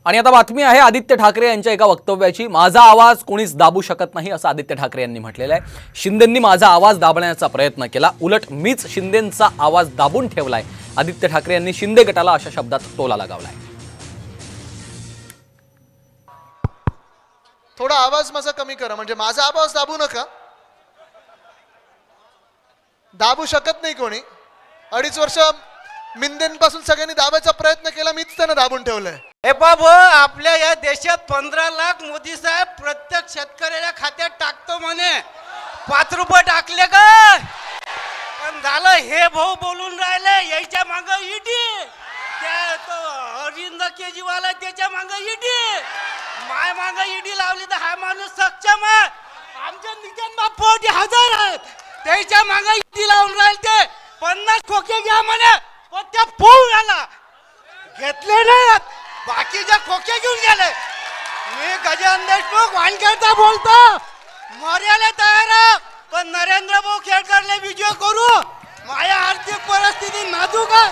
आणि आता बातमी आहे आदित्य ठाकरे यांच्या एका वक्तव्याची। माझा आवाज कोणीच दाबू शकत नाही असं आदित्य ठाकरे यांनी म्हटलेलं आहे। शिंदेंनी माझा आवाज दाबण्याचा प्रयत्न केला, उलट मीच शिंदेंचा आवाज दाबून ठेवलाय। आदित्य ठाकरे यांनी शिंदे गटाला अशा शब्दात टोला लगावलाय। थोडा आवाज माझा कमी करा, म्हणजे माझा आवाज दाबू नका। दाबू शकत नाही कोणी। 2.5 वर्ष मिंदेंपासून सगळ्यांनी दाबायचा प्रयत्न केला, मीच त्यांना दाबून ठेवलंय। हे बाबू, आपल्या या देशात 15 लाख मोदी साहेब प्रत्येक शेतकऱ्याच्या खात्यात टाकतो म्हणे। 5 रुपये टाकले का? पण झालं हे भाऊ बोलून राहिले याच्या मागे ईडी, त्या तो अरविंद केजरीवाल त्याच्या मागे ईडी, माय मागे ईडी लावली तर हा माणूस सक्षम आहे। आमच्या नितीन बापू हजार आहेत, त्याच्या मागे ईडी लावून राहिले ते 50 खोके घ्या म्हणे, पण त्या पोळ झाला घेतले नाही, बाकीचे खोके घेऊन गेले। मी गजानन देशमुख वानखेडचा बोलतो, मर्याला तयार आहे, पण नरेंद्र भाऊ खेडकरले विजय करू। माझ्या आर्थिक परिस्थिती नाजूक आहे,